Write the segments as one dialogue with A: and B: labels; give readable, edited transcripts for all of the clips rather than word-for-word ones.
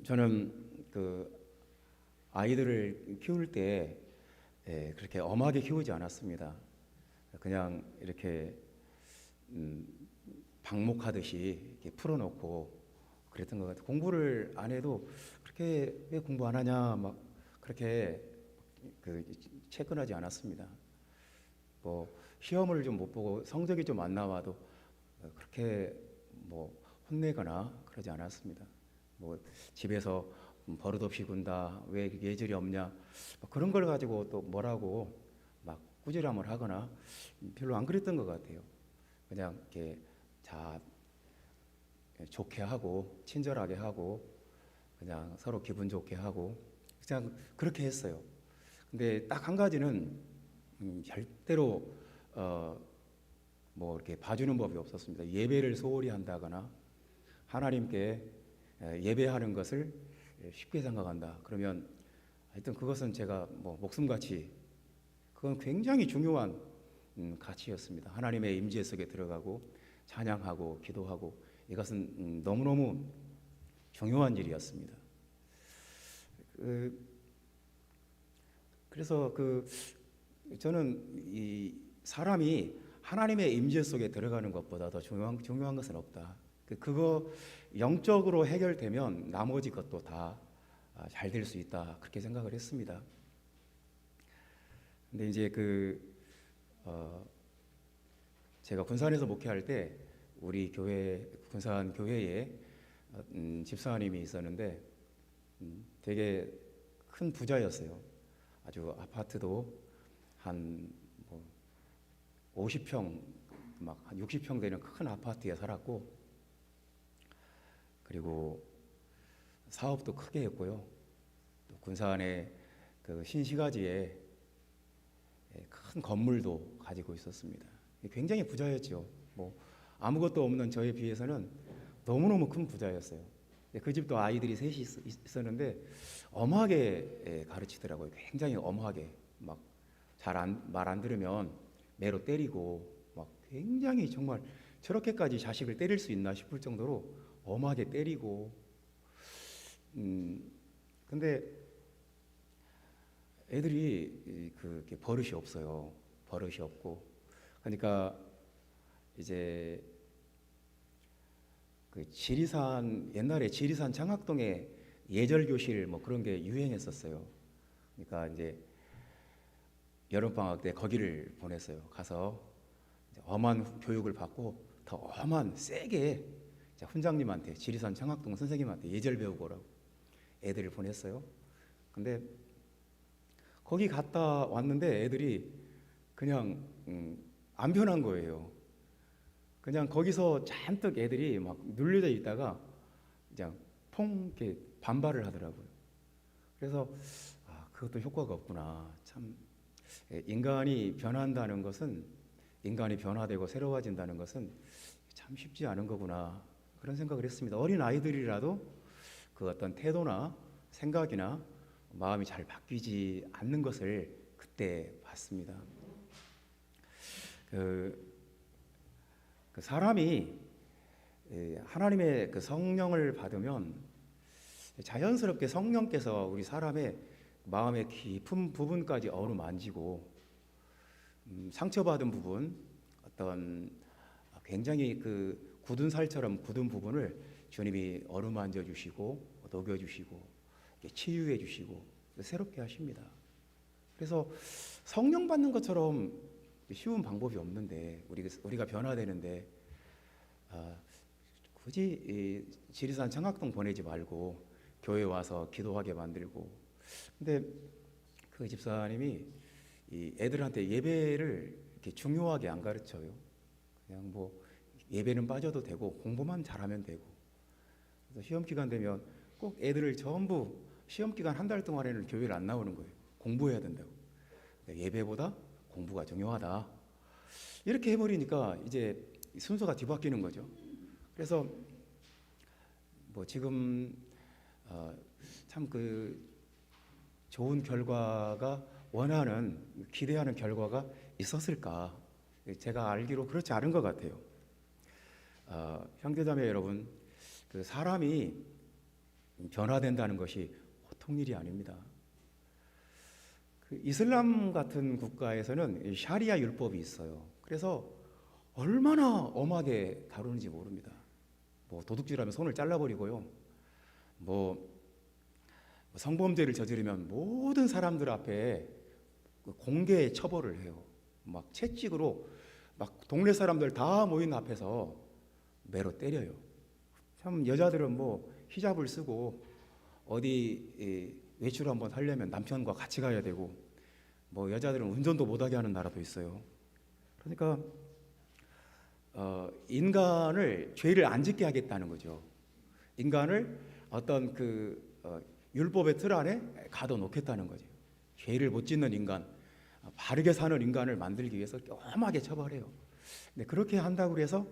A: 저는 그 아이들을 키울 때 그렇게 엄하게 키우지 않았습니다. 그냥 이렇게 음, 방목하듯이 이렇게 풀어놓고 그랬던 것 같아요. 공부를 안 해도 그렇게 왜 공부 안 하냐 막 그렇게 그 채권하지 않았습니다. 뭐 시험을 좀 못 보고 성적이 좀 안 나와도 그렇게 뭐 혼내거나 그러지 않았습니다. 뭐 집에서 버릇없이 군다, 왜 예절이 없냐, 뭐 그런 걸 가지고 또 뭐라고 막 꾸지람을 하거나 별로 안 그랬던 것 같아요. 그냥 이렇게 자 좋게 하고 친절하게 하고 그냥 서로 기분 좋게 하고 그냥 그렇게 했어요. 근데 딱 한 가지는 절대로 뭐 이렇게 봐주는 법이 없었습니다. 예배를 소홀히 한다거나 하나님께 예배하는 것을 쉽게 생각한다. 그러면 하여튼 그것은 제가 뭐 목숨같이 그건 굉장히 중요한 가치였습니다. 하나님의 임재 속에 들어가고 찬양하고 기도하고 이것은 너무너무 중요한 일이었습니다. 그래서 저는 이 사람이 하나님의 임재 속에 들어가는 것보다 더 중요한 것은 없다. 그거 영적으로 해결되면 나머지 것도 다 잘 될 수 있다. 그렇게 생각을 했습니다. 근데 이제 제가 군산에서 목회할 때 우리 교회 군산 교회에 집사님이 있었는데 되게 큰 부자였어요. 아주 아파트도 한 50평 막 한 60평 되는 큰 아파트에 살았고 그리고 사업도 크게 했고요. 또 군산의 그 신시가지에 큰 건물도 가지고 있었습니다. 굉장히 부자였죠. 뭐 아무것도 없는 저에 비해서는 너무너무 큰 부자였어요. 그 집도 아이들이 셋이 있었는데 엄하게 가르치더라고요. 굉장히 엄하게 막 말 안 들으면 매로 때리고 막 굉장히 정말 저렇게까지 자식을 때릴 수 있나 싶을 정도로 엄하게 때리고 근데 애들이 그게 버릇이 없어요. 버릇이 없고 그러니까 이제 옛날에 지리산 장학동에 예절 교실 뭐 그런 게 유행했었어요. 그러니까 이제 여름 방학 때 거기를 보냈어요. 가서 이제 엄한 교육을 받고 더 엄한 세게 훈장님한테 지리산 장학동 선생님한테 예절 배우고 오라고 애들을 보냈어요. 근데 거기 갔다 왔는데 애들이 그냥 안 변한 거예요. 그냥 거기서 잔뜩 애들이 막 눌려져 있다가 그냥 퐁 이렇게 반발을 하더라고요. 그래서 그것도 효과가 없구나. 참 인간이 변한다는 것은 인간이 변화되고 새로워진다는 것은 참 쉽지 않은 거구나. 그런 생각을 했습니다. 어린 아이들이라도 그 어떤 태도나 생각이나 마음이 잘 바뀌지 않는 것을 그때 봤습니다. 그 사람이 하나님의 그 성령을 받으면 자연스럽게 성령께서 우리 사람의 마음의 깊은 부분까지 어루만지고 상처받은 부분, 어떤 굉장히 그 굳은 살처럼 굳은 부분을 주님이 어루만져 주시고 녹여 주시고 치유해 주시고 새롭게 하십니다. 그래서 성령 받는 것처럼 쉬운 방법이 없는데 우리가 변화되는데 굳이 지리산 청학동 보내지 말고 교회 와서 기도하게 만들고 근데 그 집사님이 이 애들한테 예배를 이렇게 중요하게 안 가르쳐요. 그냥 뭐 예배는 빠져도 되고 공부만 잘하면 되고 그래서 시험 기간 되면 꼭 애들을 전부 시험 기간 한 달 동안에는 교회를 안 나오는 거예요. 공부해야 된다고. 예배보다 공부가 중요하다. 이렇게 해버리니까 이제 순서가 뒤바뀌는 거죠. 그래서 뭐 지금 참 좋은 결과가 원하는 기대하는 결과가 있었을까? 제가 알기로 그렇지 않은 것 같아요. 형제자매 여러분, 사람이 변화된다는 것이 보통 일이 아닙니다. 그 이슬람 같은 국가에서는 샤리아 율법이 있어요. 그래서 얼마나 엄하게 다루는지 모릅니다. 뭐 도둑질하면 손을 잘라버리고요. 뭐 성범죄를 저지르면 모든 사람들 앞에 공개 처벌을 해요. 막 채찍으로 막 동네 사람들 다 모인 앞에서 매로 때려요. 참 여자들은 뭐 히잡을 쓰고 어디 외출 한번 하려면 남편과 같이 가야 되고, 뭐 여자들은 운전도 못하게 하는 나라도 있어요. 그러니까 인간을 죄를 안 짓게 하겠다는 거죠. 인간을 어떤 율법의 틀 안에 가둬놓겠다는 거죠. 죄를 못 짓는 인간, 바르게 사는 인간을 만들기 위해서 엄하게 처벌해요. 근데 그렇게 한다고 해서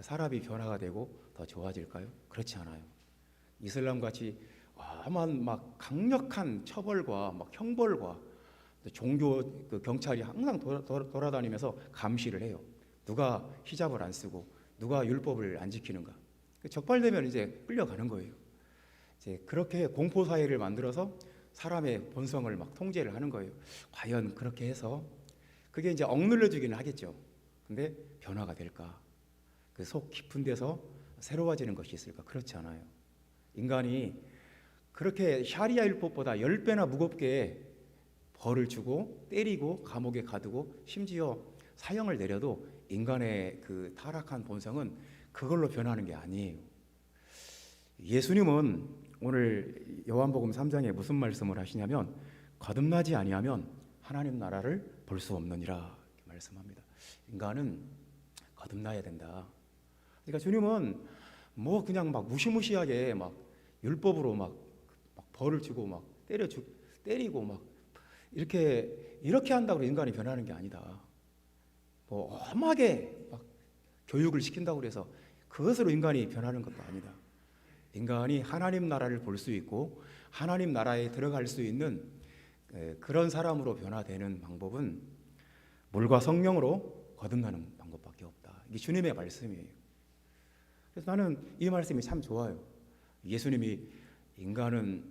A: 사람이 변화가 되고 더 좋아질까요? 그렇지 않아요. 이슬람 같이 엄한 막 강력한 처벌과 막 형벌과 종교 경찰이 항상 돌아다니면서 감시를 해요. 누가 히잡을 안 쓰고 누가 율법을 안 지키는가. 적발되면 이제 끌려가는 거예요. 이제 그렇게 공포 사회를 만들어서 사람의 본성을 막 통제를 하는 거예요. 과연 그렇게 해서 그게 이제 억눌려지기는 하겠죠. 근데 변화가 될까? 그 속 깊은 데서 새로워지는 것이 있을까? 그렇지 않아요. 인간이 그렇게 샤리아 율법보다 10배나 무겁게 벌을 주고 때리고 감옥에 가두고 심지어 사형을 내려도 인간의 그 타락한 본성은 그걸로 변하는 게 아니에요. 예수님은 오늘 요한복음 3장에 무슨 말씀을 하시냐면, 거듭나지 아니하면 하나님 나라를 볼 수 없느니라 이렇게 말씀합니다. 인간은 거듭나야 된다. 그러니까 주님은 뭐 그냥 막 무시무시하게 막 율법으로 막 벌을 주고 막 때리고 막 이렇게 한다고 인간이 변하는 게 아니다. 뭐 엄하게 막 교육을 시킨다고 해서 그것으로 인간이 변하는 것도 아니다. 인간이 하나님 나라를 볼 수 있고 하나님 나라에 들어갈 수 있는 그런 사람으로 변화되는 방법은 물과 성령으로 거듭나는 방법밖에 없다. 이게 주님의 말씀이에요. 그래서 나는 이 말씀이 참 좋아요. 예수님이 인간은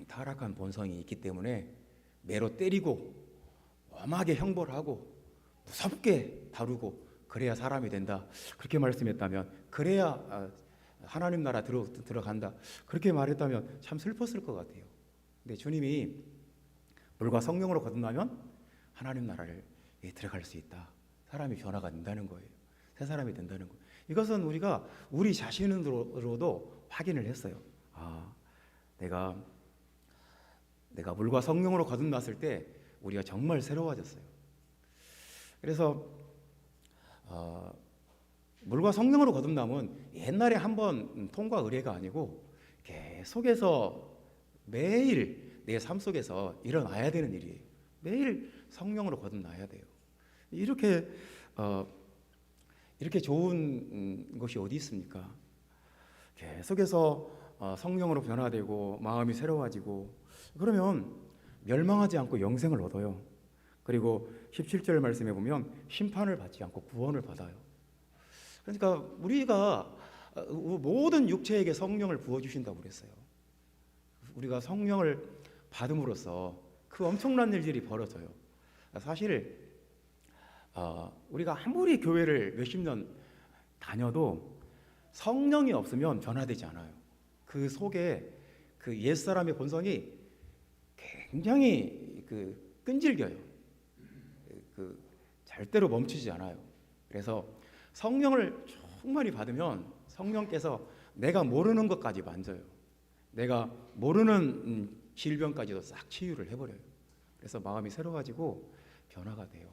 A: 타락한 본성이 있기 때문에 매로 때리고 엄하게 형벌하고 무섭게 다루고 그래야 사람이 된다. 그렇게 말씀했다면, 그래야 하나님 나라 들어간다. 그렇게 말했다면 참 슬펐을 것 같아요. 근데 주님이 물과 성령으로 거듭나면 하나님 나라를 들어갈 수 있다. 사람이 변화가 된다는 거예요. 새 사람이 된다는 거예요. 이것은 우리가 우리 자신으로도 확인을 했어요. 내가 물과 성령으로 거듭났을 때 우리가 정말 새로워졌어요. 그래서 물과 성령으로 거듭남은 옛날에 한번 통과 의례가 아니고 계속해서 매일 내 삶 속에서 일어나야 되는 일이에요. 매일 성령으로 거듭나야 돼요. 이렇게 좋은 것이 어디 있습니까? 계속해서 성령으로 변화되고 마음이 새로워지고, 그러면 멸망하지 않고 영생을 얻어요. 그리고 17절 말씀에 보면 심판을 받지 않고 구원을 받아요. 그러니까 우리가 모든 육체에게 성령을 부어주신다고 그랬어요. 우리가 성령을 받음으로써 그 엄청난 일들이 벌어져요. 사실 우리가 아무리 교회를 몇십 년 다녀도 성령이 없으면 변화되지 않아요. 그 속에 그 옛사람의 본성이 굉장히 끈질겨요. 절대로 멈추지 않아요. 그래서 성령을 충만히 받으면 성령께서 내가 모르는 것까지 만져요. 내가 모르는 질병까지도 싹 치유를 해버려요. 그래서 마음이 새로워지고 변화가 돼요.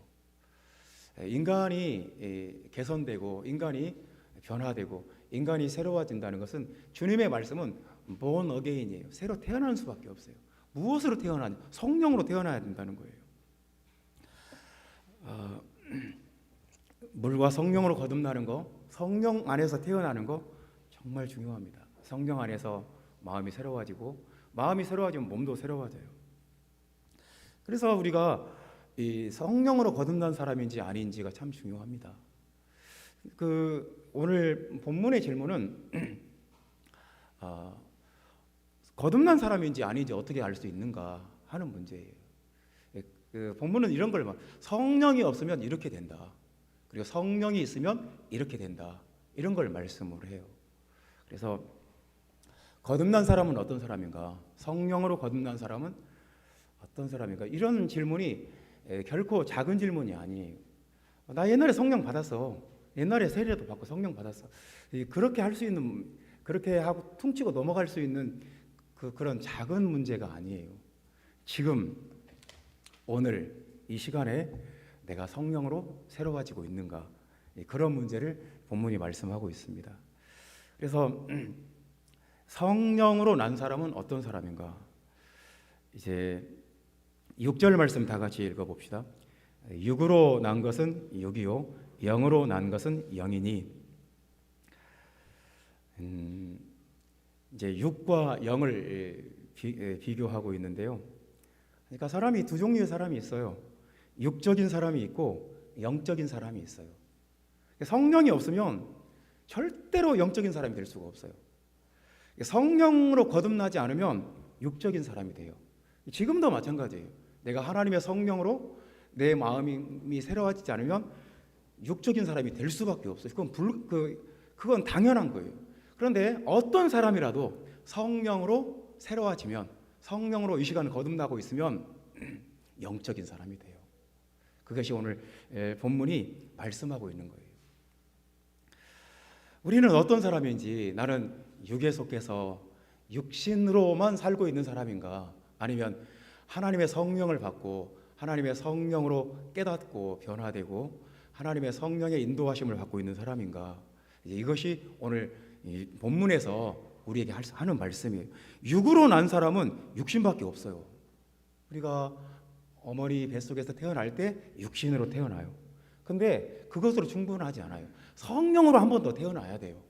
A: 인간이 개선되고 인간이 변화되고 인간이 새로워진다는 것은, 주님의 말씀은 born again이에요. 새로 태어나는 수밖에 없어요. 무엇으로 태어나냐? 성령으로 태어나야 된다는 거예요. 물과 성령으로 거듭나는 거, 성령 안에서 태어나는 거 정말 중요합니다. 성령 안에서 마음이 새로워지고, 마음이 새로워지면 몸도 새로워져요. 그래서 우리가 이 성령으로 거듭난 사람인지 아닌지가 참 중요합니다. 오늘 본문의 질문은 거듭난 사람인지 아닌지 어떻게 알 수 있는가 하는 문제예요. 그 본문은 이런 걸 성령이 없으면 이렇게 된다. 그리고 성령이 있으면 이렇게 된다. 이런 걸 말씀을 해요. 그래서 거듭난 사람은 어떤 사람인가? 성령으로 거듭난 사람은 어떤 사람인가? 이런 질문이 결코 작은 질문이 아니에요. 나 옛날에 성령 받았어. 옛날에 세례도 받고 성령 받았어. 그렇게 할 수 있는, 그렇게 하고 퉁치고 넘어갈 수 있는 그런 작은 문제가 아니에요. 지금 오늘 이 시간에 내가 성령으로 새로워지고 있는가? 그런 문제를 본문이 말씀하고 있습니다. 그래서 성령으로 난 사람은 어떤 사람인가? 이제 6절 말씀 다 같이 읽어봅시다. 육으로 난 것은 육이요 영으로 난 것은 영이니. 이제 육과 영을 비교하고 있는데요. 그러니까 사람이 두 종류의 사람이 있어요. 육적인 사람이 있고 영적인 사람이 있어요. 성령이 없으면 절대로 영적인 사람이 될 수가 없어요. 성령으로 거듭나지 않으면 육적인 사람이 돼요. 지금도 마찬가지예요. 내가 하나님의 성령으로 내 마음이 새로워지지 않으면 육적인 사람이 될 수밖에 없어요. 그건 당연한 거예요. 그런데 어떤 사람이라도 성령으로 새로워지면, 성령으로 이 시간을 거듭나고 있으면 영적인 사람이 돼요. 그것이 오늘 본문이 말씀하고 있는 거예요. 우리는 어떤 사람인지, 나는 육에 속해서 육신으로만 살고 있는 사람인가, 아니면 하나님의 성령을 받고 하나님의 성령으로 깨닫고 변화되고 하나님의 성령의 인도하심을 받고 있는 사람인가, 이것이 오늘 이 본문에서 우리에게 하는 말씀이에요. 육으로 난 사람은 육신밖에 없어요. 우리가 어머니 뱃속에서 태어날 때 육신으로 태어나요. 근데 그것으로 충분하지 않아요. 성령으로 한 번 더 태어나야 돼요.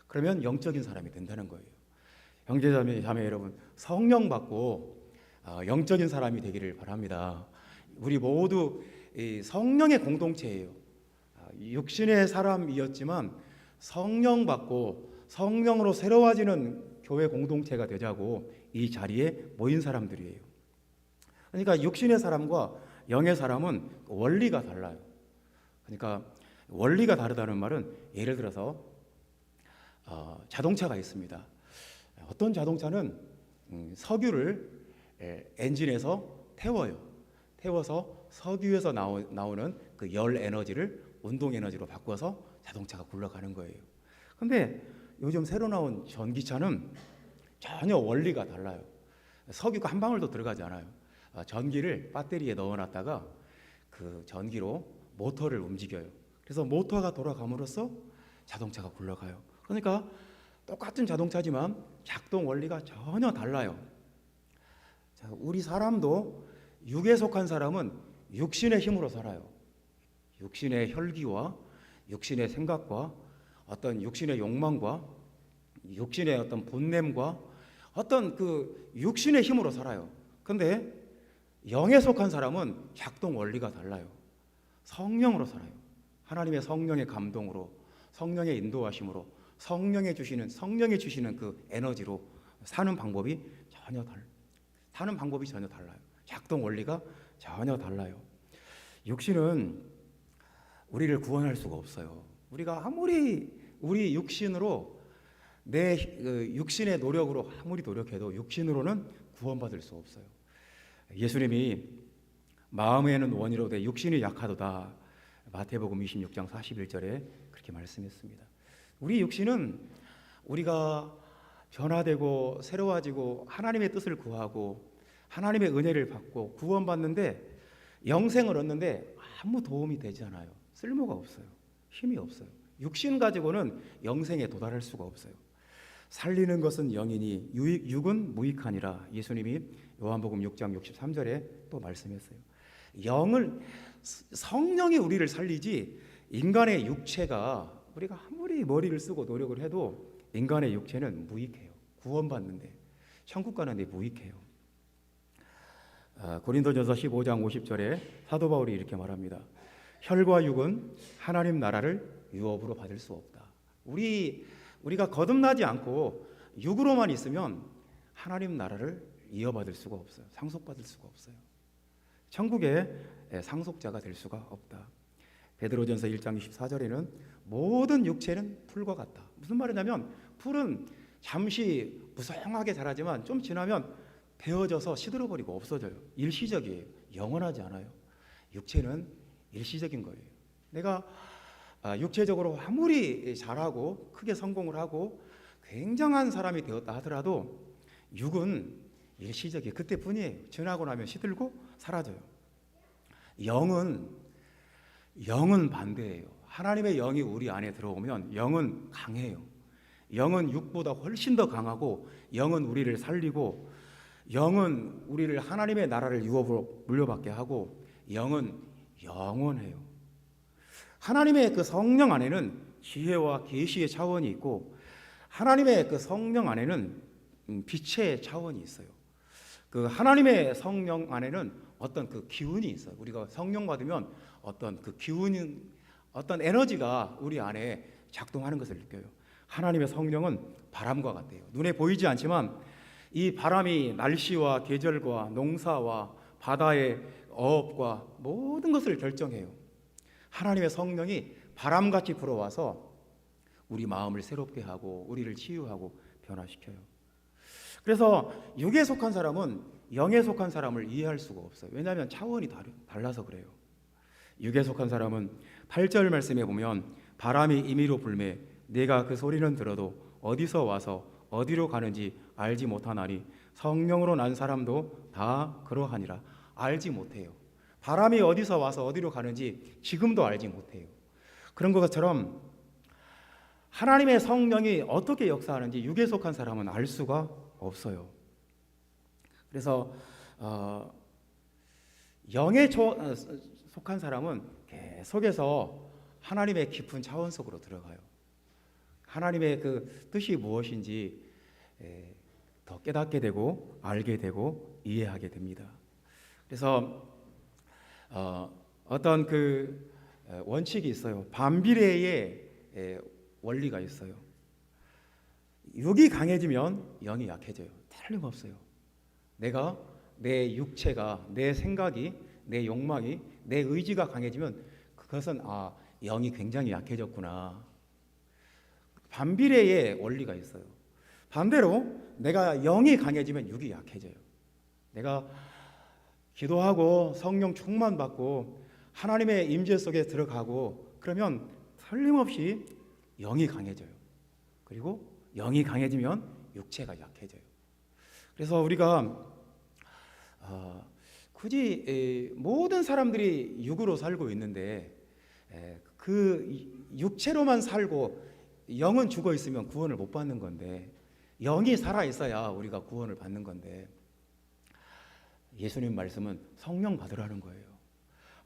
A: 그러면 영적인 사람이 된다는 거예요. 형제자매 여러분, 성령 받고 영적인 사람이 되기를 바랍니다. 우리 모두 성령의 공동체예요. 육신의 사람이었지만 성령 받고 성령으로 새로워지는 교회 공동체가 되자고 이 자리에 모인 사람들이에요. 그러니까 육신의 사람과 영의 사람은 원리가 달라요. 그러니까 원리가 다르다는 말은, 예를 들어서 자동차가 있습니다. 어떤 자동차는 석유를 엔진에서 태워서 석유에서 나오는 그 열 에너지를 운동 에너지로 바꿔서 자동차가 굴러가는 거예요. 근데 요즘 새로 나온 전기차는 전혀 원리가 달라요. 석유가 한 방울도 들어가지 않아요. 전기를 배터리에 넣어놨다가 그 전기로 모터를 움직여요. 그래서 모터가 돌아감으로써 자동차가 굴러가요. 그러니까 똑같은 자동차지만 작동 원리가 전혀 달라요. 자, 우리 사람도 육에 속한 사람은 육신의 힘으로 살아요. 육신의 혈기와 육신의 생각과 어떤 육신의 욕망과 육신의 어떤 본냄과 어떤 그 육신의 힘으로 살아요. 그런데 영에 속한 사람은 작동 원리가 달라요. 성령으로 살아요. 하나님의 성령의 감동으로, 성령의 인도하심으로, 성령이 주시는 그 에너지로 사는 방법이 전혀 달라요. 작동 원리가 전혀 달라요. 육신은 우리를 구원할 수가 없어요. 우리가 아무리 우리 육신으로 육신의 노력으로 아무리 노력해도 육신으로는 구원받을 수 없어요. 예수님이 마음에는 원이로 돼 육신이 약하도다, 마태복음 26장 41절에 그렇게 말씀했습니다. 우리 육신은 우리가 변화되고 새로워지고 하나님의 뜻을 구하고 하나님의 은혜를 받고 구원받는데, 영생을 얻는데 아무 도움이 되지 않아요. 쓸모가 없어요. 힘이 없어요. 육신 가지고는 영생에 도달할 수가 없어요. 살리는 것은 영이니 육은 무익하니라. 예수님이 요한복음 6장 63절에 또 말씀했어요. 성령이 우리를 살리지, 인간의 육체가, 우리가 아무리 머리를 쓰고 노력을 해도 인간의 육체는 무익해요. 구원받는데, 천국 가는데 무익해요. 고린도전서 15장 50절에 사도 바울이 이렇게 말합니다. 혈과 육은 하나님 나라를 유업으로 받을 수 없다. 우리가 거듭나지 않고 육으로만 있으면 하나님 나라를 이어받을 수가 없어요. 상속받을 수가 없어요. 천국의 상속자가 될 수가 없다. 베드로전서 1장 24절에는 모든 육체는 풀과 같다. 무슨 말이냐면 풀은 잠시 무성하게 자라지만 좀 지나면 베어져서 시들어버리고 없어져요. 일시적이에요. 영원하지 않아요. 육체는 일시적인 거예요. 내가 육체적으로 아무리 잘하고 크게 성공을 하고 굉장한 사람이 되었다 하더라도 육은 일시적이에요. 그때뿐이에요. 지나고 나면 시들고 사라져요. 영은 반대예요. 하나님의 영이 우리 안에 들어오면 영은 강해요. 영은 육보다 훨씬 더 강하고, 영은 우리를 살리고, 영은 우리를 하나님의 나라를 유업으로 물려받게 하고, 영은 영원해요. 하나님의 그 성령 안에는 지혜와 계시의 차원이 있고, 하나님의 그 성령 안에는 빛의 차원이 있어요. 그 하나님의 성령 안에는 어떤 그 기운이 있어요. 우리가 성령 받으면 어떤 그 기운이, 어떤 에너지가 우리 안에 작동하는 것을 느껴요. 하나님의 성령은 바람과 같아요. 눈에 보이지 않지만 이 바람이 날씨와 계절과 농사와 바다의 어업과 모든 것을 결정해요. 하나님의 성령이 바람같이 불어와서 우리 마음을 새롭게 하고 우리를 치유하고 변화시켜요. 그래서 육에 속한 사람은 영에 속한 사람을 이해할 수가 없어요. 왜냐하면 차원이 달라서 그래요. 육에 속한 사람은 8절 말씀에 보면 바람이 임의로 불매 내가 그 소리는 들어도 어디서 와서 어디로 가는지 알지 못하나니 성령으로 난 사람도 다 그러하니라. 알지 못해요. 바람이 어디서 와서 어디로 가는지 지금도 알지 못해요. 그런 것처럼 하나님의 성령이 어떻게 역사하는지 육에 속한 사람은 알 수가 없어요. 그래서 영에 속한 사람은 계속해서 하나님의 깊은 차원 속으로 들어가요. 하나님의 그 뜻이 무엇인지 더 깨닫게 되고 알게 되고 이해하게 됩니다. 그래서 어떤 그 원칙이 있어요. 반비례의 원리가 있어요. 육이 강해지면 영이 약해져요. 틀림없어요. 내가 내 육체가, 내 생각이, 내 욕망이, 내 의지가 강해지면 그것은 영이 굉장히 약해졌구나. 반비례의 원리가 있어요. 반대로 내가 영이 강해지면 육이 약해져요. 내가 기도하고 성령 충만 받고 하나님의 임재 속에 들어가고 그러면 틀림없이 영이 강해져요. 그리고 영이 강해지면 육체가 약해져요. 그래서 우리가 굳이 모든 사람들이 육으로 살고 있는데 그 육체로만 살고 영은 죽어 있으면 구원을 못 받는 건데, 영이 살아 있어야 우리가 구원을 받는 건데, 예수님 말씀은 성령 받으라는 거예요.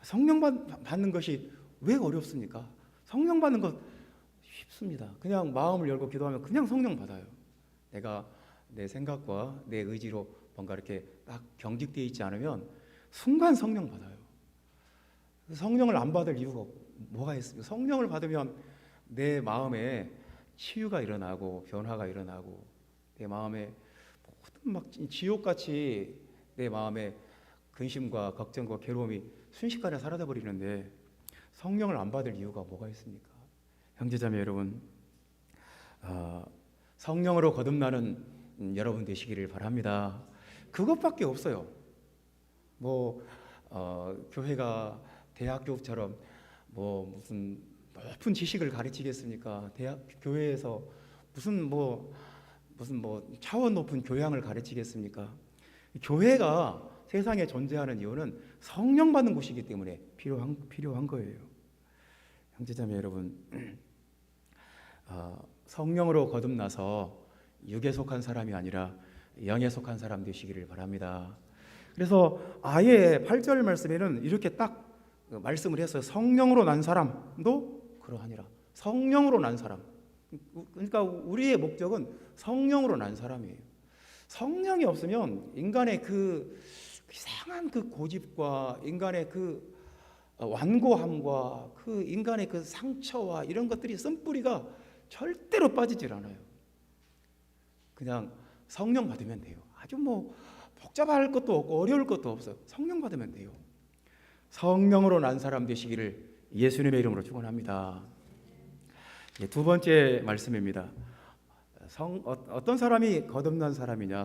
A: 성령 받는 것이 왜 어렵습니까? 성령 받는 것 쉽습니다. 그냥 마음을 열고 기도하면 그냥 성령 받아요. 내가 내 생각과 내 의지로 뭔가 이렇게 딱 경직되어 있지 않으면 순간 성령 받아요. 성령을 안 받을 이유가 뭐가 있습니까? 성령을 받으면 내 마음에 치유가 일어나고 변화가 일어나고 내 마음에 모든 막 지옥같이 내 마음에 근심과 걱정과 괴로움이 순식간에 사라져 버리는데 성령을 안 받을 이유가 뭐가 있습니까? 형제자매 여러분, 성령으로 거듭나는 여러분 되시기를 바랍니다. 그것밖에 없어요. 교회가 대학교처럼 무슨 높은 지식을 가르치겠습니까? 교회에서 무슨 차원 높은 교양을 가르치겠습니까? 교회가 세상에 존재하는 이유는 성령 받는 곳이기 때문에 필요한 거예요. 형제자매 여러분, 성령으로 거듭나서 육에 속한 사람이 아니라 영에 속한 사람 되시기를 바랍니다. 그래서 아예 8절 말씀에는 이렇게 딱 말씀을 했어요. 성령으로 난 사람도 그러하니라. 성령으로 난 사람. 그러니까 우리의 목적은 성령으로 난 사람이에요. 성령이 없으면 인간의 그 이상한 그 고집과 인간의 그 완고함과 그 인간의 그 상처와 이런 것들이 쓴뿌리가 절대로 빠지질 않아요. 그냥 성령 받으면 돼요. 아주 뭐 복잡할 것도 없고 어려울 것도 없어요. 성령 받으면 돼요. 성령으로 난 사람 되시기를 예수님의 이름으로 축원합니다. 두 번째 말씀입니다. 어떤 사람이 거듭난 사람이냐?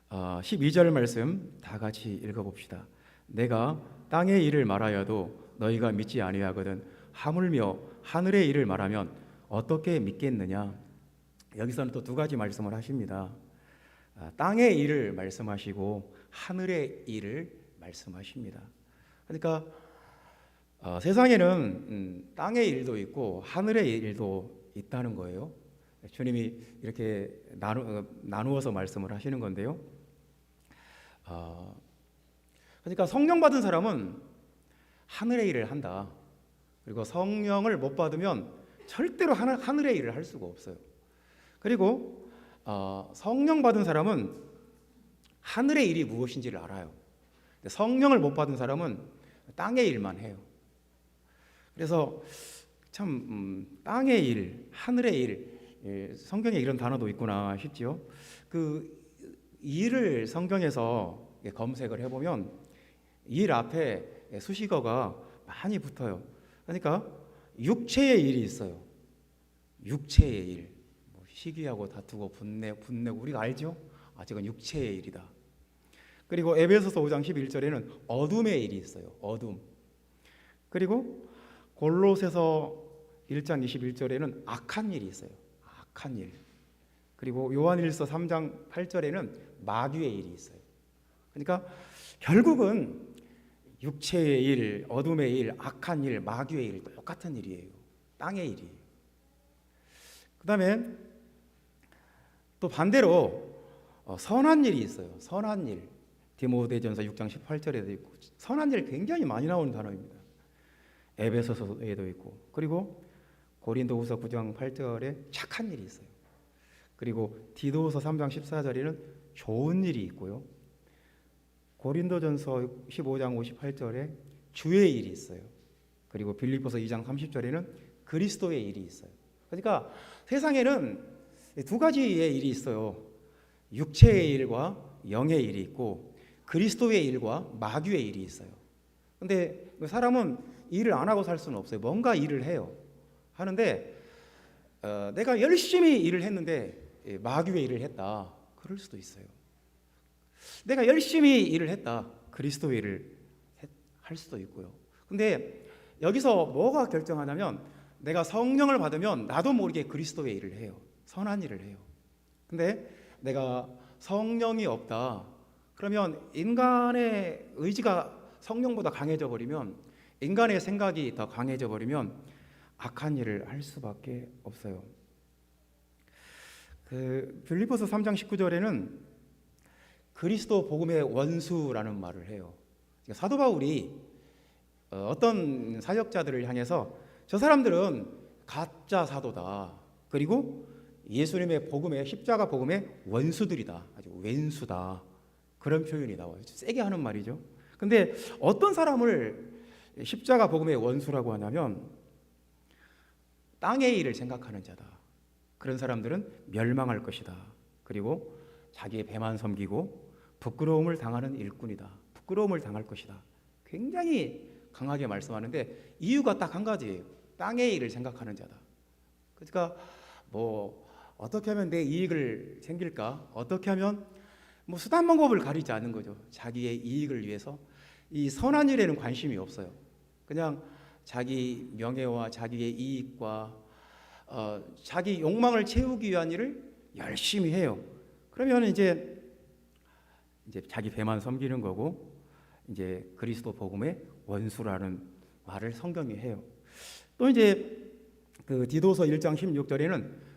A: 12절 말씀 다 같이 읽어봅시다. 내가 땅의 일을 말하여도 너희가 믿지 아니하거든 하물며 하늘의 일을 말하면 어떻게 믿겠느냐? 여기서는 또 두 가지 말씀을 하십니다. 땅의 일을 말씀하시고 하늘의 일을 말씀하십니다. 그러니까 세상에는 땅의 일도 있고 하늘의 일도 있다는 거예요. 주님이 이렇게 나누어서 말씀을 하시는 건데요. 그러니까 성령 받은 사람은 하늘의 일을 한다. 그리고 성령을 못 받으면 절대로 하늘의 일을 할 수가 없어요. 그리고 성령 받은 사람은 하늘의 일이 무엇인지를 알아요. 성령을 못 받은 사람은 땅의 일만 해요. 그래서 참 땅의 일, 하늘의 일, 성경에 이런 단어도 있구나 싶지요. 그 일을 성경에서 검색을 해보면 일 앞에 수식어가 많이 붙어요. 그러니까 육체의 일이 있어요. 육체의 일, 뭐 시기하고 다투고 분내고 우리가 알죠? 저건 육체의 일이다. 그리고 에베소서 5장 11절에는 어둠의 일이 있어요. 어둠. 그리고 골로새서 1장 21절에는 악한 일이 있어요. 악한 일. 그리고 요한일서 3장 8절에는 마귀의 일이 있어요. 그러니까 결국은 육체의 일, 어둠의 일, 악한 일, 마귀의 일 똑같은 일이에요. 땅의 일이에요. 그 다음에 또 반대로 선한 일이 있어요. 선한 일. 디모데전서 6장 18절에도 있고 선한 일 굉장히 많이 나오는 단어입니다. 에베소서에도 있고 그리고 고린도후서 9장 8절에 착한 일이 있어요. 그리고 디도서 3장 14절에는 좋은 일이 있고요. 고린도전서 15장 58절에 주의 일이 있어요. 그리고 빌립보서 2장 30절에는 그리스도의 일이 있어요. 그러니까 세상에는 두 가지의 일이 있어요. 육체의 일과 영의 일이 있고 그리스도의 일과 마귀의 일이 있어요. 근데 사람은 일을 안 하고 살 수는 없어요. 뭔가 일을 해요. 하는데 내가 열심히 일을 했는데 마귀의 일을 했다. 그럴 수도 있어요. 내가 열심히 일을 했다. 그리스도의 일을 할 수도 있고요. 근데 여기서 뭐가 결정하냐면 내가 성령을 받으면 나도 모르게 그리스도의 일을 해요. 선한 일을 해요. 근데 내가 성령이 없다. 그러면 인간의 의지가 성령보다 강해져 버리면 인간의 생각이 더 강해져 버리면 악한 일을 할 수밖에 없어요. 빌립보서 3장 19절에는 그리스도 복음의 원수라는 말을 해요. 사도 바울이 어떤 사역자들을 향해서 저 사람들은 가짜 사도다. 그리고 예수님의 복음의 십자가 복음의 원수들이다. 아주 왼수다. 그런 표현이 나와요. 세게 하는 말이죠. 근데 어떤 사람을 십자가 복음의 원수라고 하냐면 땅의 일을 생각하는 자다. 그런 사람들은 멸망할 것이다. 그리고 자기의 배만 섬기고 부끄러움을 당하는 일꾼이다. 부끄러움을 당할 것이다. 굉장히 강하게 말씀하는데 이유가 딱 한 가지예요. 땅의 일을 생각하는 자다. 그러니까 뭐 어떻게 하면 내 이익을 챙길까? 어떻게 하면 뭐 수단 방법을 가리지 않는 거죠. 자기의 이익을 위해서 이 선한 일에는 관심이 없어요. 그냥 자기 명예와 자기의 이익과 자기 욕망을 채우기 위한 일을 열심히 해요. 그러면 이제 자기 배만 섬기는 거고 이제 그리스도 복음의 원수라는 말을 성경이 해요. 또 이제 그 디도서 1장 16절에는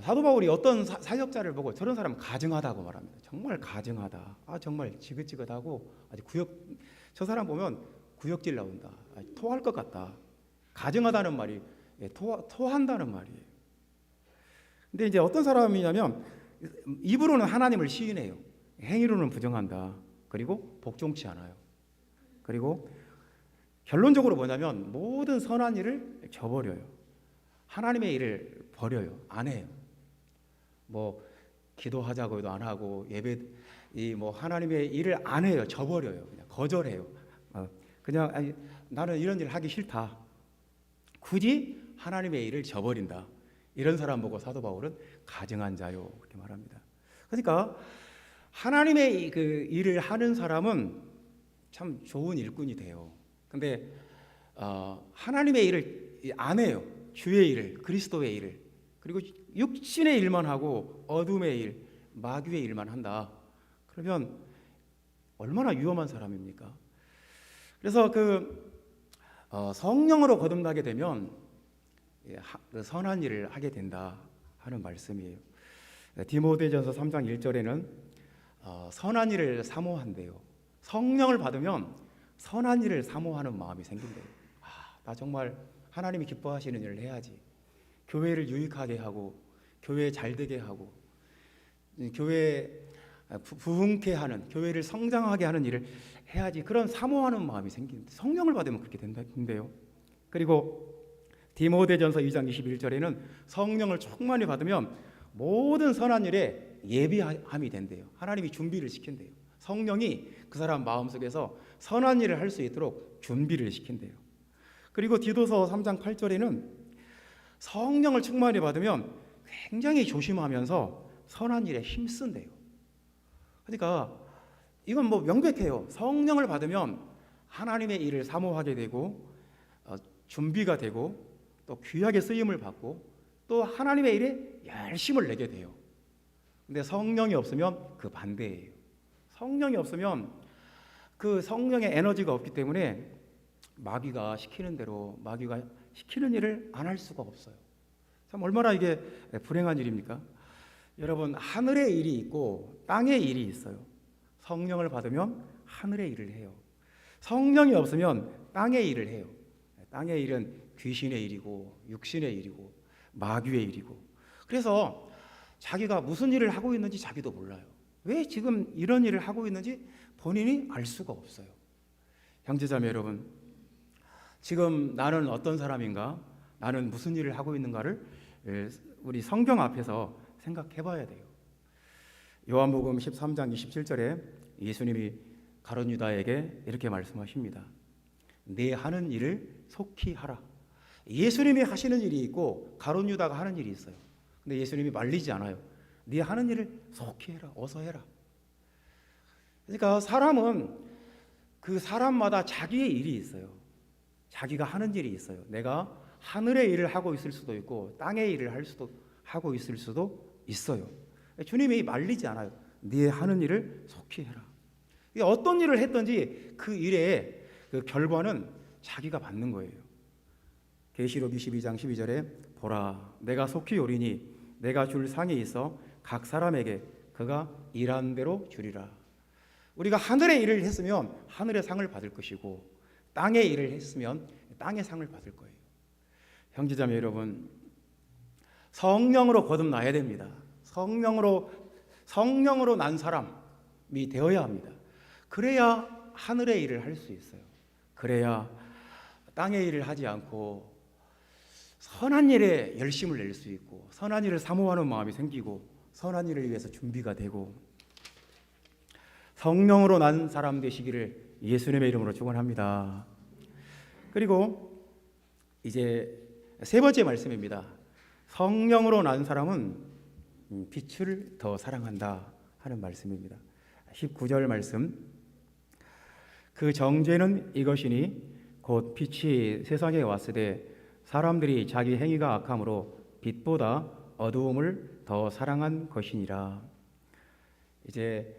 A: 사도 바울이 어떤 사역자를 보고 저런 사람 가증하다고 말합니다. 정말 가증하다. 정말 지긋지긋하고 아주 저 사람 보면 구역질 나온다. 토할 것 같다. 가증하다는 말이 토한다는 말이에요. 근데 이제 어떤 사람이냐면 입으로는 하나님을 시인해요. 행위로는 부정한다. 그리고 복종치 않아요. 그리고 결론적으로 뭐냐면 모든 선한 일을 저버려요. 하나님의 일을 버려요. 안 해요. 뭐 기도하자고도 안 하고 예배 이 뭐 하나님의 일을 안 해요. 저버려요. 그냥 거절해요. 그냥 아니, 나는 이런 일 하기 싫다. 굳이 하나님의 일을 저버린다. 이런 사람 보고 사도 바울은 가증한 자요 그렇게 말합니다. 그러니까 하나님의 그 일을 하는 사람은 참 좋은 일꾼이 돼요. 근데 하나님의 일을 안 해요. 주의 일을, 그리스도의 일을, 그리고 육신의 일만 하고 어둠의 일, 마귀의 일만 한다. 그러면 얼마나 위험한 사람입니까? 그래서 성령으로 거듭나게 되면 선한 일을 하게 된다 하는 말씀이에요. 디모데전서 3장 1절에는 선한 일을 사모한대요. 성령을 받으면 선한 일을 사모하는 마음이 생긴대요. 나 정말 하나님이 기뻐하시는 일을 해야지. 교회를 유익하게 하고 교회 잘 되게 하고 교회 부흥케 하는, 교회를 성장하게 하는 일을 해야지. 그런 사모하는 마음이 생기는데 성령을 받으면 그렇게 된대요. 그리고 디모데전서 2장 21절에는 성령을 충만히 받으면 모든 선한 일에 예비함이 된대요. 하나님이 준비를 시킨대요. 성령이 그 사람 마음속에서 선한 일을 할 수 있도록 준비를 시킨대요. 그리고 디도서 3장 8절에는 성령을 충만히 받으면 굉장히 조심하면서 선한 일에 힘쓴대요. 그러니까 이건 뭐 명백해요. 성령을 받으면 하나님의 일을 사모하게 되고 준비가 되고 또 귀하게 쓰임을 받고 또 하나님의 일에 열심을 내게 돼요. 근데 성령이 없으면 그 반대예요. 성령이 없으면 그 성령의 에너지가 없기 때문에 마귀가 시키는 대로, 마귀가 시키는 일을 안 할 수가 없어요. 참 얼마나 이게 불행한 일입니까? 여러분, 하늘의 일이 있고 땅의 일이 있어요. 성령을 받으면 하늘의 일을 해요. 성령이 없으면 땅의 일을 해요. 땅의 일은 귀신의 일이고 육신의 일이고 마귀의 일이고, 그래서 자기가 무슨 일을 하고 있는지 자기도 몰라요. 왜 지금 이런 일을 하고 있는지 본인이 알 수가 없어요. 형제자매 여러분, 지금 나는 어떤 사람인가, 나는 무슨 일을 하고 있는가를 우리 성경 앞에서 생각해 봐야 돼요. 요한복음 13장 27절에 예수님이 가룟 유다에게 이렇게 말씀하십니다. 내 하는 일을 속히 하라. 예수님이 하시는 일이 있고 가룟 유다가 하는 일이 있어요. 근데 예수님이 말리지 않아요. 네 하는 일을 속히 해라. 어서 해라. 그러니까 사람은 그 사람마다 자기의 일이 있어요. 자기가 하는 일이 있어요. 내가 하늘의 일을 하고 있을 수도 있고 땅의 일을 하고 있을 수도 있어요. 주님이 말리지 않아요. 네 하는 일을 속히 해라. 어떤 일을 했든지 그 일의 그 결과는 자기가 받는 거예요. 계시록 22장 12절에 보라, 내가 속히 오리니 내가 줄 상이 있어 각 사람에게 그가 일한 대로 주리라. 우리가 하늘의 일을 했으면 하늘의 상을 받을 것이고 땅의 일을 했으면 땅의 상을 받을 거예요. 형제자매 여러분, 성령으로 거듭나야 됩니다. 성령으로 난 사람이 되어야 합니다. 그래야 하늘의 일을 할 수 있어요. 그래야 땅의 일을 하지 않고 선한 일에 열심을 낼 수 있고 선한 일을 사모하는 마음이 생기고 선한 일을 위해서 준비가 되고, 성령으로 난 사람 되시기를 예수님의 이름으로 축원합니다. 그리고 이제 세 번째 말씀입니다. 성령으로 난 사람은 빛을 더 사랑한다 하는 말씀입니다. 19절 말씀. 그 정죄는 이것이니 곧 빛이 세상에 왔으되 사람들이 자기 행위가 악함으로 빛보다 어두움을 더 사랑한 것이니라. 이제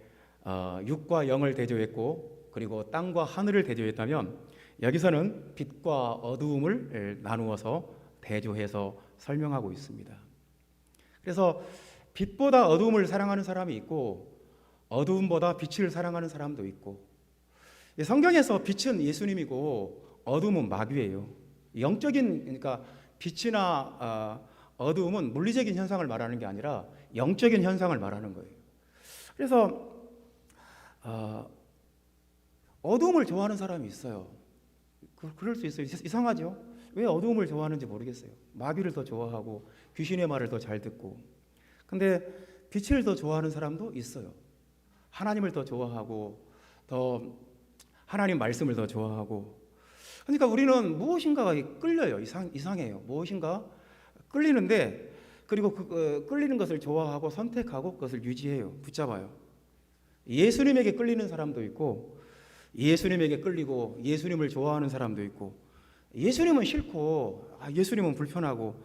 A: 육과 영을 대조했고 그리고 땅과 하늘을 대조했다면 여기서는 빛과 어두움을 나누어서 대조해서 설명하고 있습니다. 그래서 빛보다 어두움을 사랑하는 사람이 있고 어두움보다 빛을 사랑하는 사람도 있고, 성경에서 빛은 예수님이고 어두움은 마귀예요. 영적인, 그러니까 빛이나 어두움은 물리적인 현상을 말하는 게 아니라 영적인 현상을 말하는 거예요. 그래서 어두움을 좋아하는 사람이 있어요. 그럴 수 있어요. 이상하죠? 왜 어두움을 좋아하는지 모르겠어요. 마귀를 더 좋아하고 귀신의 말을 더 잘 듣고. 근데 빛을 더 좋아하는 사람도 있어요. 하나님을 더 좋아하고 더 하나님 말씀을 더 좋아하고. 그러니까 우리는 무엇인가가 끌려요. 이상해요. 무엇인가 끌리는데, 그리고 끌리는 것을 좋아하고 선택하고 그것을 유지해요. 붙잡아요. 예수님에게 끌리는 사람도 있고, 예수님에게 끌리고 예수님을 좋아하는 사람도 있고, 예수님은 싫고 예수님은 불편하고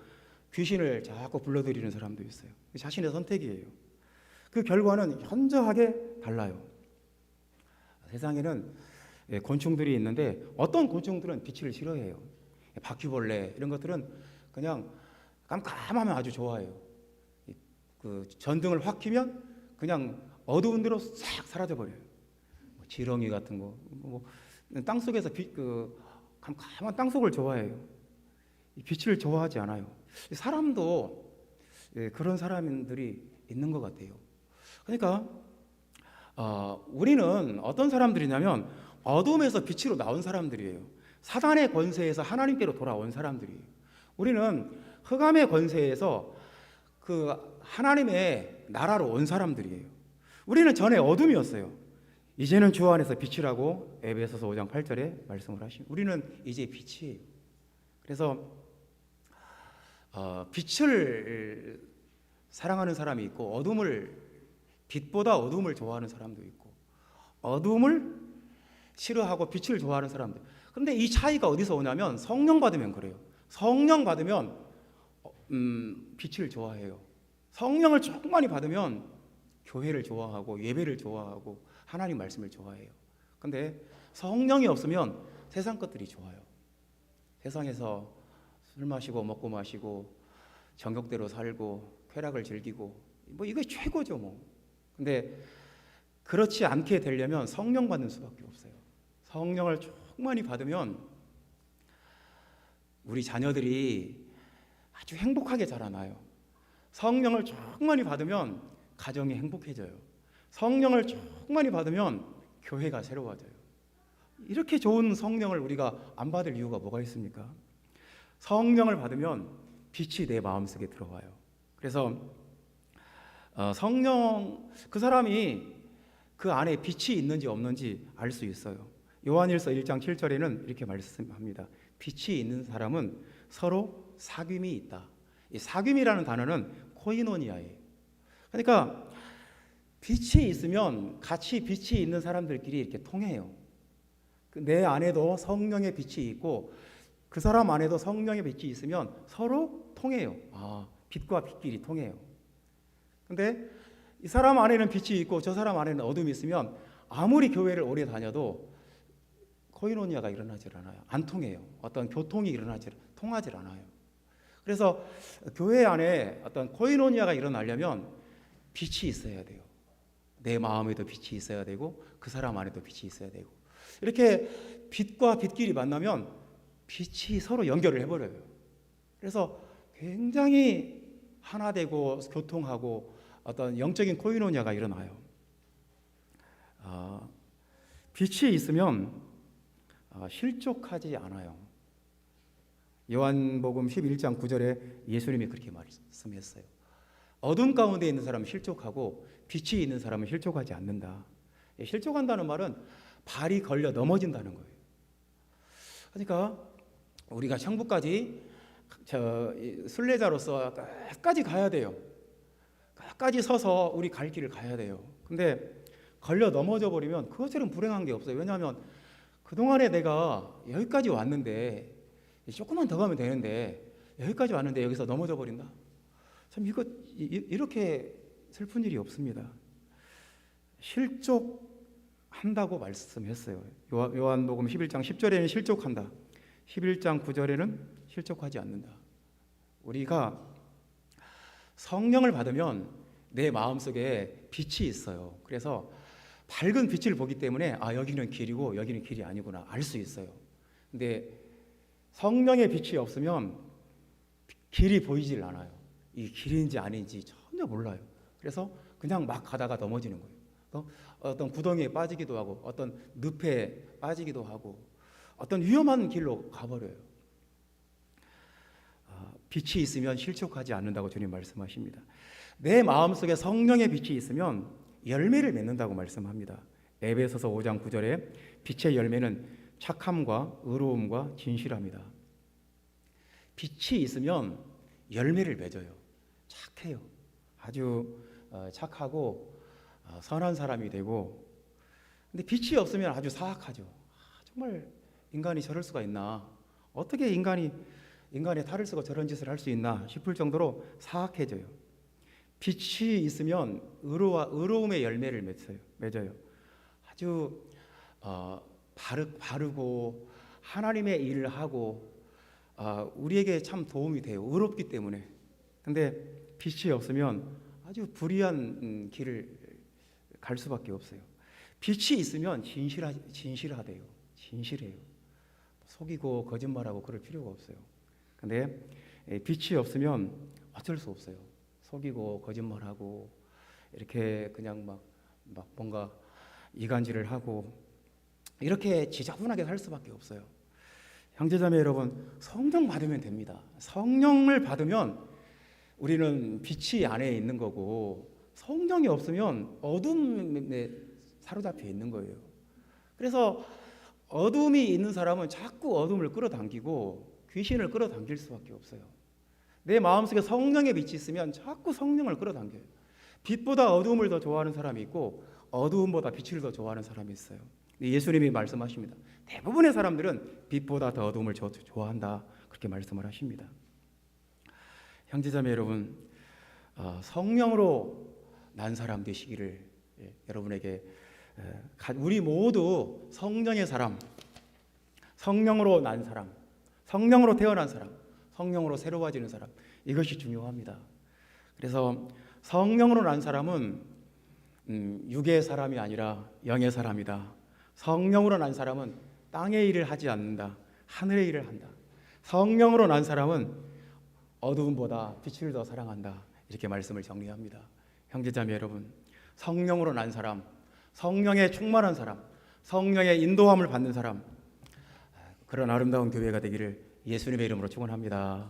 A: 귀신을 자꾸 불러들이는 사람도 있어요. 자신의 선택이에요. 그 결과는 현저하게 달라요. 세상에는 곤충들이 있는데 어떤 곤충들은 빛을 싫어해요. 바퀴벌레 이런 것들은 그냥 깜깜하면 아주 좋아해요. 그 전등을 확 켜면 그냥 어두운 데로 싹 사라져 버려요. 지렁이 같은 거, 땅 속에서 깜깜한 땅 속을 좋아해요. 빛을 좋아하지 않아요. 사람도 그런 사람들이 있는 것 같아요. 그러니까 우리는 어떤 사람들이냐면 어둠에서 빛으로 나온 사람들이에요. 사단의 권세에서 하나님께로 돌아온 사람들이에요. 우리는 흑암의 권세에서 그 하나님의 나라로 온 사람들이에요. 우리는 전에 어둠이었어요. 이제는 주 안에서 빛이라고 에베소서 5장 8절에 말씀을 하십니다. 우리는 이제 빛이에요. 그래서 빛을 사랑하는 사람이 있고, 빛보다 어둠을 좋아하는 사람도 있고, 어둠을 싫어하고 빛을 좋아하는 사람들. 그런데 이 차이가 어디서 오냐면 성령 받으면 그래요. 성령 받으면 빛을 좋아해요. 성령을 조금 많이 받으면 교회를 좋아하고 예배를 좋아하고 하나님 말씀을 좋아해요. 근데 성령이 없으면 세상 것들이 좋아요. 세상에서 술 마시고 먹고 마시고 정욕대로 살고 쾌락을 즐기고 이게 최고죠 뭐. 근데 그렇지 않게 되려면 성령 받는 수밖에 없어요. 성령을 조금 많이 받으면 우리 자녀들이 아주 행복하게 자라나요. 성령을 조금 많이 받으면 가정이 행복해져요. 성령을 조금 많이 받으면 교회가 새로워져요. 이렇게 좋은 성령을 우리가 안 받을 이유가 뭐가 있습니까? 성령을 받으면 빛이 내 마음속에 들어와요. 그래서 성령, 그 사람이 그 안에 빛이 있는지 없는지 알 수 있어요. 요한일서 1장 7절에는 이렇게 말씀합니다. 빛이 있는 사람은 서로 사귐이 있다. 이 사귐이라는 단어는 코이노니아예요. 그러니까 빛이 있으면 같이 빛이 있는 사람들끼리 이렇게 통해요. 내 안에도 성령의 빛이 있고 그 사람 안에도 성령의 빛이 있으면 서로 통해요. 빛과 빛끼리 통해요. 근데 이 사람 안에는 빛이 있고 저 사람 안에는 어둠이 있으면 아무리 교회를 오래 다녀도 코이노니아가 일어나질 않아요. 안 통해요. 어떤 교통이 통하질 않아요. 그래서 교회 안에 어떤 코이노니아가 일어나려면 빛이 있어야 돼요. 내 마음에도 빛이 있어야 되고 그 사람 안에도 빛이 있어야 되고, 이렇게 빛과 빛끼리 만나면 빛이 서로 연결을 해버려요. 그래서 굉장히 하나 되고 교통하고 어떤 영적인 코이노니아가 일어나요. 빛이 있으면 실족하지 않아요. 요한복음 11장 9절에 예수님이 그렇게 말씀했어요. 어둠 가운데 있는 사람은 실족하고 빛이 있는 사람은 실족하지 않는다. 실족한다는 말은 발이 걸려 넘어진다는 거예요. 그러니까 우리가 천국까지 순례자로서 끝까지 가야 돼요. 끝까지 서서 우리 갈 길을 가야 돼요. 근데 걸려 넘어져 버리면 그것처럼 불행한 게 없어요. 왜냐하면 그동안에 내가 여기까지 왔는데 조금만 더 가면 되는데 여기까지 왔는데 여기서 넘어져 버린다. 참 이렇게 슬픈 일이 없습니다. 실족한다고 말씀했어요. 요한복음 11장 10절에는 실족한다. 11장 9절에는 실족하지 않는다. 우리가 성령을 받으면 내 마음속에 빛이 있어요. 그래서 밝은 빛을 보기 때문에 여기는 길이고 여기는 길이 아니구나 알 수 있어요. 근데 성령의 빛이 없으면 길이 보이질 않아요. 이 길인지 아닌지 전혀 몰라요. 그래서 그냥 막 가다가 넘어지는 거예요. 어떤 구덩이에 빠지기도 하고 어떤 늪에 빠지기도 하고 어떤 위험한 길로 가버려요. 빛이 있으면 실족하지 않는다고 주님 말씀하십니다. 내 마음속에 성령의 빛이 있으면 열매를 맺는다고 말씀합니다. 에베소서 5장 9절에 빛의 열매는 착함과 의로움과 진실함이다. 빛이 있으면 열매를 맺어요. 착해요. 아주 착하고 선한 사람이 되고, 근데 빛이 없으면 아주 사악하죠. 정말 인간이 저럴 수가 있나? 어떻게 인간의 탈을 쓰고 저런 짓을 할 수 있나 싶을 정도로 사악해져요. 빛이 있으면 의로움의 열매를 맺어요. 아주 바르고 하나님의 일을 하고 우리에게 참 도움이 돼요. 의롭기 때문에. 근데 빛이 없으면 아주 불의한 길을 갈 수밖에 없어요. 빛이 있으면 진실하대요. 진실해요. 속이고 거짓말하고 그럴 필요가 없어요. 근데 빛이 없으면 어쩔 수 없어요. 속이고 거짓말하고 이렇게 그냥 막 뭔가 이간질을 하고 이렇게 지저분하게 살 수밖에 없어요. 형제자매 여러분, 성령 받으면 됩니다. 성령을 받으면 우리는 빛이 안에 있는 거고, 성령이 없으면 어둠에 사로잡혀 있는 거예요. 그래서 어둠이 있는 사람은 자꾸 어둠을 끌어당기고 귀신을 끌어당길 수밖에 없어요. 내 마음속에 성령의 빛이 있으면 자꾸 성령을 끌어당겨요. 빛보다 어둠을 더 좋아하는 사람이 있고 어두움보다 빛을 더 좋아하는 사람이 있어요. 예수님이 말씀하십니다. 대부분의 사람들은 빛보다 더 어둠을 좋아한다, 그렇게 말씀을 하십니다. 형제자매 여러분, 성령으로 난 사람 되시기를 여러분에게, 우리 모두 성령의 사람, 성령으로 난 사람, 성령으로 태어난 사람, 성령으로 새로워지는 사람, 이것이 중요합니다. 그래서 성령으로 난 사람은 육의 사람이 아니라 영의 사람이다. 성령으로 난 사람은 땅의 일을 하지 않는다. 하늘의 일을 한다. 성령으로 난 사람은 어두움보다 빛을 더 사랑한다. 이렇게 말씀을 정리합니다. 형제자매 여러분, 성령으로 난 사람, 성령에 충만한 사람, 성령의 인도함을 받는 사람, 그런 아름다운 교회가 되기를 예수님의 이름으로 축원합니다.